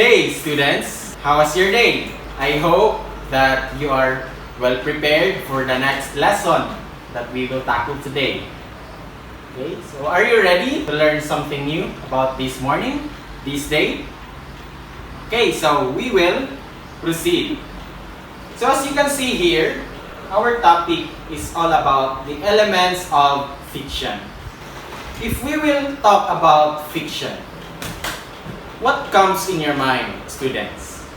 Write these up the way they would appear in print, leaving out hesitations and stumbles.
day, students. How was your day? I hope that you are well prepared for the next lesson that we will tackle today. Okay, so are you ready to learn something new about this morning, this day? Okay, so we will proceed. So as you can see here, our topic is all about the elements of fiction. If we will talk about fiction, what comes in your mind, students?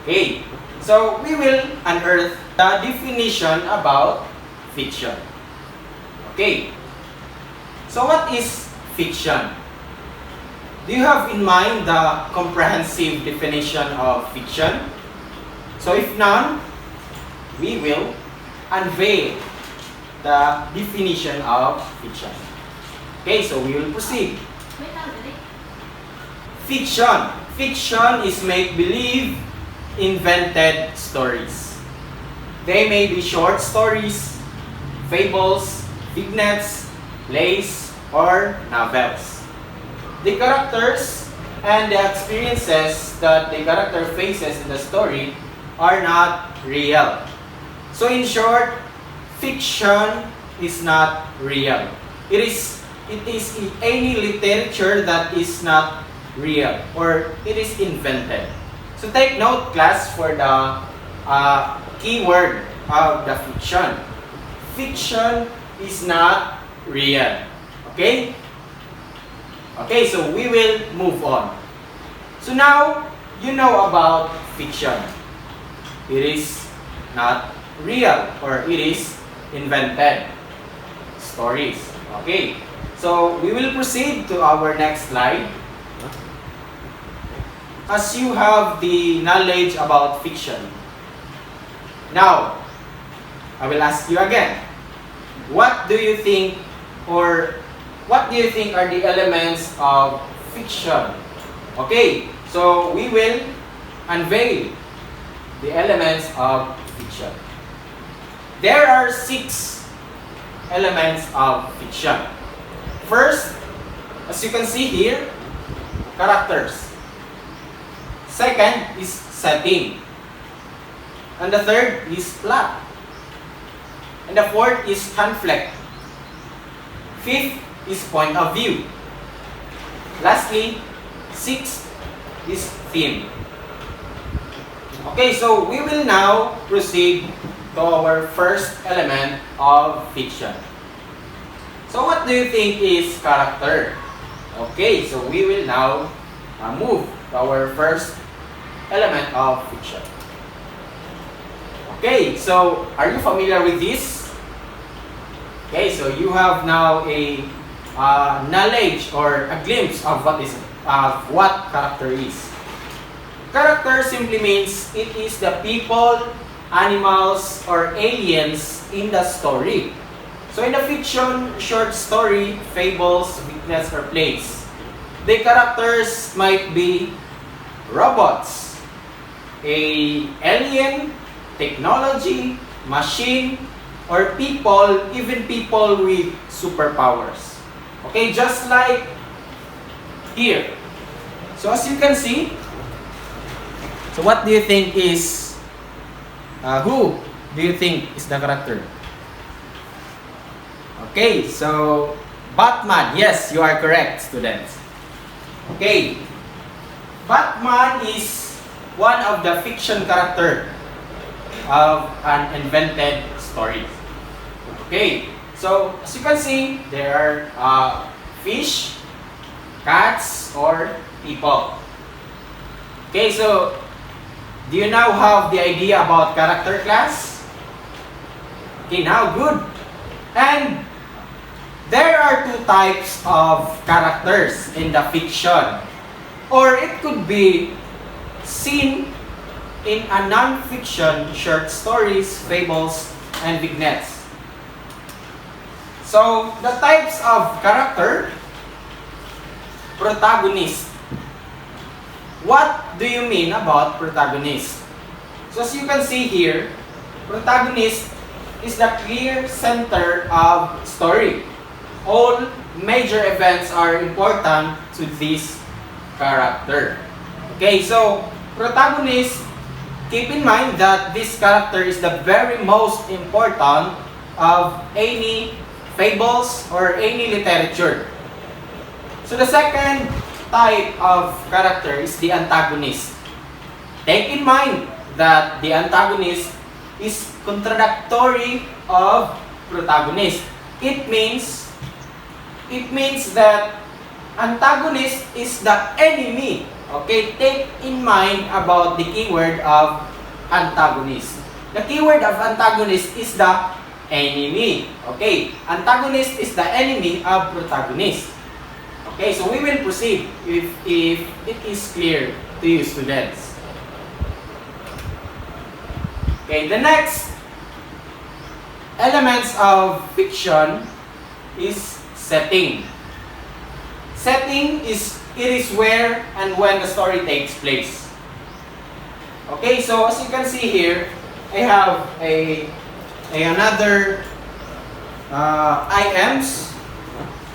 Okay, so we will unearth the definition about fiction. Okay, so what is fiction? Do you have in mind the comprehensive definition of fiction? So if none, we will unveil the definition of fiction. Okay, so we will proceed. Fiction. Fiction is make-believe, invented stories. They may be short stories, fables, vignettes, plays, or novels. The characters and the experiences that the character faces in the story are not real. So in short, fiction is not real. It is any literature that is not real or it is invented. So take note, class, for the keyword of the fiction. Fiction is not real. Okay? Okay, so we will move on. So now, you know about fiction. It is not real or it is invented stories. Okay, so we will proceed to our next slide. As you have the knowledge about fiction, now I will ask you again, what do you think are the elements of fiction? Okay, so we will unveil the elements of fiction. There are 6 elements of fiction. First, as you can see here, characters. Second is setting. And the third is plot. And the fourth is conflict. Fifth is point of view. Lastly, sixth is theme. Okay, so we will now proceed to our first element of fiction. So what do you think is character? Okay, so we will now move to our first element of fiction. Okay, so are you familiar with this? Okay, so you have now a knowledge or a glimpse of what character is. Character simply means it is the people, animals, or aliens in the story. So in the fiction, short story, fables, vignettes, or plays, the characters might be robots, a alien, technology, machine, or people, even people with superpowers. Okay, just like here. So as you can see, so what do you think is, who do you think is the character? Okay, so Batman. Yes, you are correct, students. Okay, Batman is one of the fiction character of an invented story. Okay, so as you can see, there are fish, cats, or people. Okay, so do you now have the idea about character, class? Okay, now good. And there are 2 types of characters in the fiction, or it could be seen in a non-fiction short stories, fables, and vignettes. So, the types of character, protagonist. What do you mean about protagonist? So as you can see here, protagonist is the clear center of story. All major events are important to this character. Okay, so protagonist, keep in mind that this character is the very most important of any fables or any literature. So the second type of character is the antagonist. Take in mind that the antagonist is contradictory of protagonist. It means that antagonist is the enemy. Okay, take in mind about the keyword of antagonist. The keyword of antagonist is the enemy. Okay, antagonist is the enemy of protagonist. Okay, so we will proceed if it is clear to you, students. Okay, the next elements of fiction is setting. Setting is where and when the story takes place. Okay, so as you can see here, I have another items.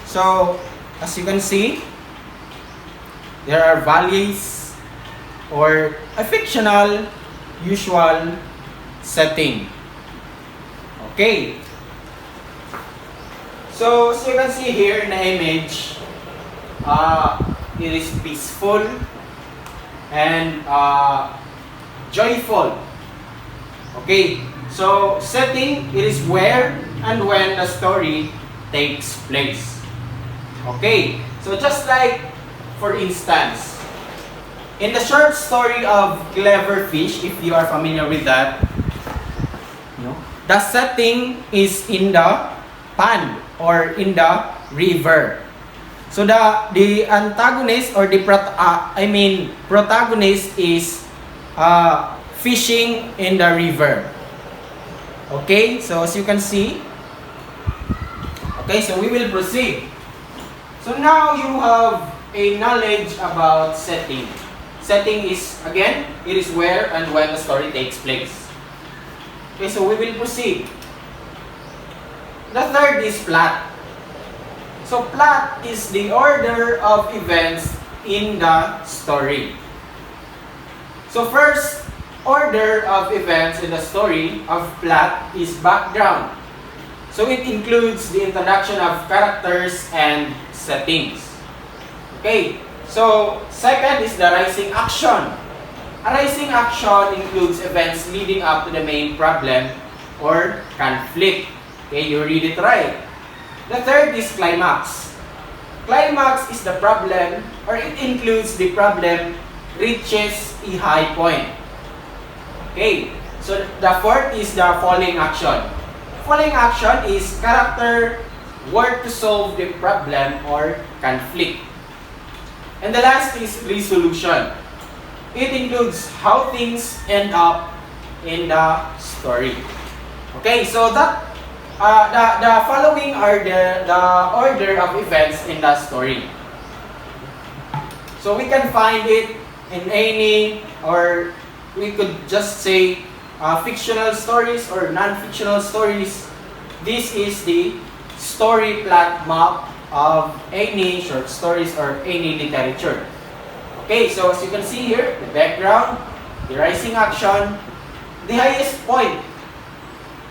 So as you can see, there are values or a fictional usual setting. Okay. So as you can see here in the image, it is peaceful and joyful. Okay. So setting, it is where and when the story takes place. Okay. So just like, for instance, in the short story of Clever Fish, if you are familiar with that, the setting is in the pond or in the river. So the antagonist or the protagonist is fishing in the river. Okay, so as you can see. Okay, so we will proceed. So now you have a knowledge about setting. Setting is, again, it is where and when the story takes place. Okay, so we will proceed. The third is plot. So plot is the order of events in the story. So first order of events in the story of plot is background. So it includes the introduction of characters and settings. Okay, so second is the rising action. A rising action includes events leading up to the main problem or conflict. Okay, you read it right. The third is climax. Climax is the problem, or it includes the problem reaches a high point. Okay, so the fourth is the falling action. Falling action is character work to solve the problem or conflict. And the last is resolution. It includes how things end up in the story. Okay, so that the following are the order of events in the story. So we can find it in any, or we could just say fictional stories or non-fictional stories. This is the story plot map of any short stories or any literature. Okay, so as you can see here, the background, the rising action, the highest point,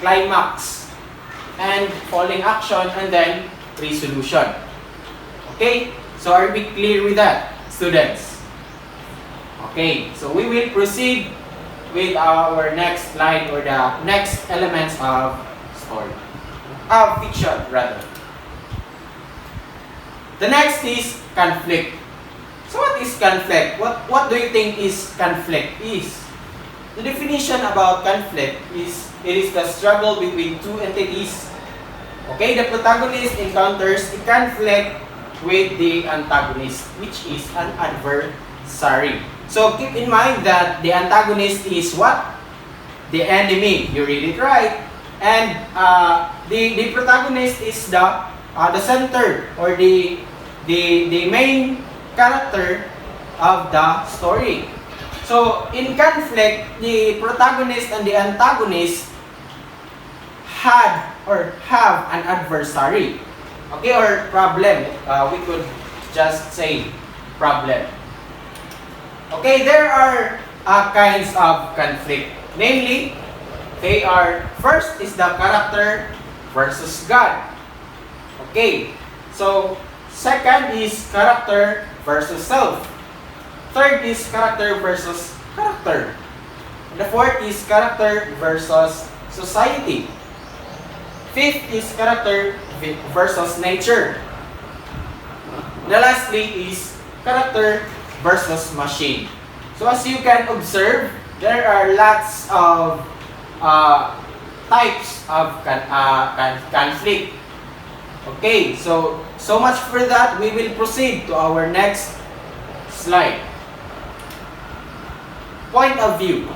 climax, and falling action, and then resolution. Okay, so are we clear with that, students? Okay, so we will proceed with our next line or the next elements of story. Fiction, rather. The next is conflict. So what is conflict? What do you think is conflict is? The definition about conflict is it is the struggle between two entities. Okay, the protagonist encounters a conflict with the antagonist, which is an adversary. So keep in mind that the antagonist is what? The enemy. You read it right. And the protagonist is the center or the main character of the story. So in conflict, the protagonist and the antagonist had or have an adversary. Okay, or problem. We could just say problem. Okay, there are kinds of conflict. Namely, they are, first is the character versus God. Okay, so second is character versus self. Third is character versus character. And the fourth is character versus society. Fifth is character versus nature. The lastly is character versus machine. So as you can observe, there are lots of types of conflict. Okay, so much for that. We will proceed to our next slide. Point of view.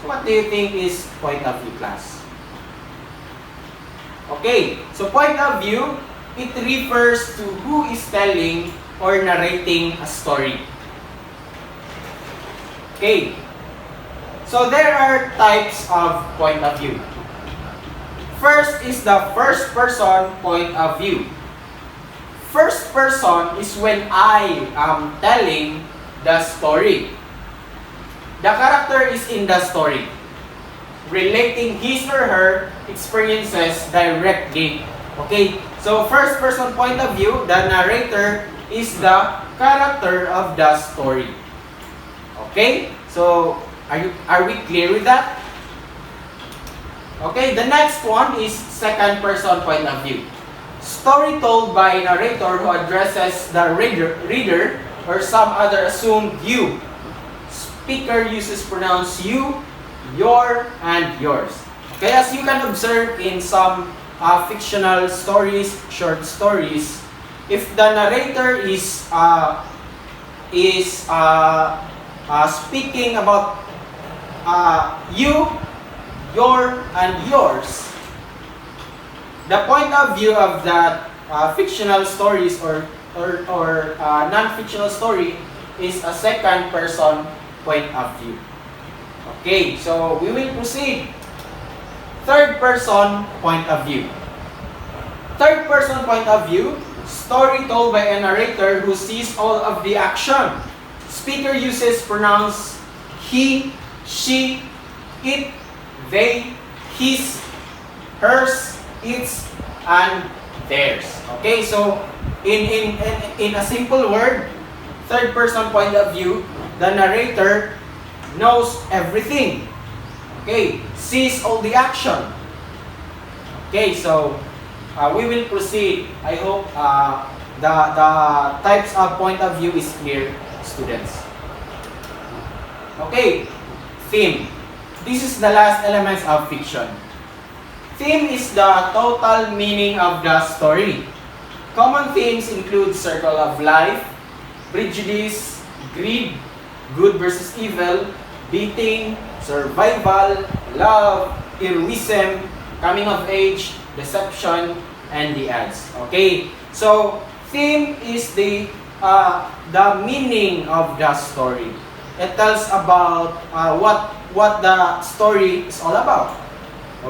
So what do you think is point of view, class? Okay, so point of view, it refers to who is telling or narrating a story. Okay, so there are types of point of view. First is the first person point of view. First person is when I am telling the story. The character is in the story, relating his or her experiences directly. Okay, so first person point of view, the narrator is the character of the story. Okay, so are we clear with that? Okay, the next one is second person point of view. Story told by a narrator who addresses the reader or some other assumed you. Speaker uses pronouns you, your, and yours. Okay, as you can observe in some fictional stories, short stories, if the narrator is speaking about you, your, and yours, the point of view of that fictional stories or non-fictional story is a second person point of view. Okay, so we will proceed. Third person point of view. Third person point of view, story told by a narrator who sees all of the action. Speaker uses pronouns he, she, it, they, his, hers, its, and theirs. Okay, so in a simple word, third person point of view, the narrator knows everything. Okay, sees all the action. Okay, so we will proceed. I hope the types of point of view is clear, students. Okay, theme. This is the last elements of fiction. Theme is the total meaning of the story. Common themes include circle of life, prejudice, greed, good versus evil, dating, survival, love, heroism, coming of age, deception, and the ads. Okay, so theme is the meaning of the story. It tells about what the story is all about.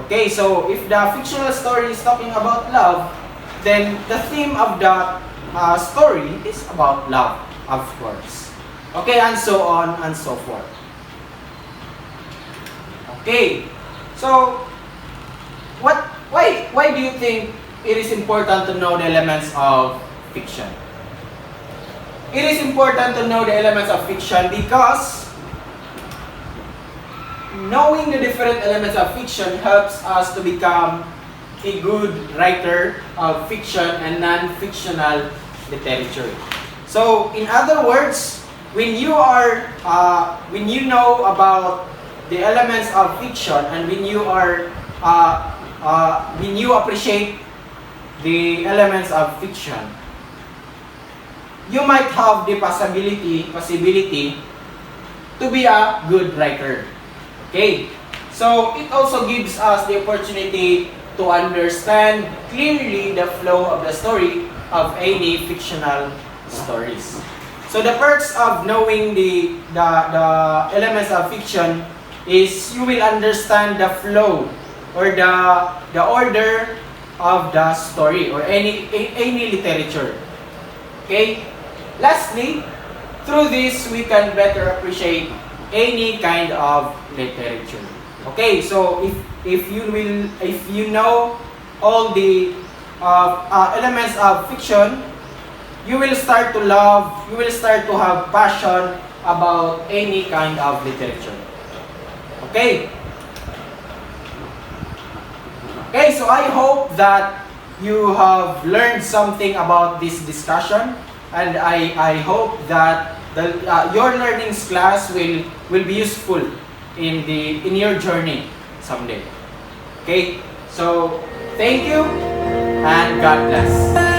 Okay, so if the fictional story is talking about love, then the theme of the story is about love, of course. Okay, and so on and so forth. Okay, so why do you think it is important to know the elements of fiction? It is important to know the elements of fiction because knowing the different elements of fiction helps us to become a good writer of fiction and non-fictional literature. So, in other words, when you know about the elements of fiction and when you appreciate the elements of fiction, you might have the possibility to be a good writer. Okay, so it also gives us the opportunity to understand clearly the flow of the story of any fictional stories. So the perks of knowing the elements of fiction is you will understand the flow or the order of the story or any literature. Okay? Lastly, through this, we can better appreciate any kind of literature. Okay, so if you know all the elements of fiction, you will start to love, you will start to have passion about any kind of literature. Okay. Okay, so I hope that you have learned something about this discussion, and I hope that your learnings class will be useful in your journey someday. Okay, so thank you and God bless.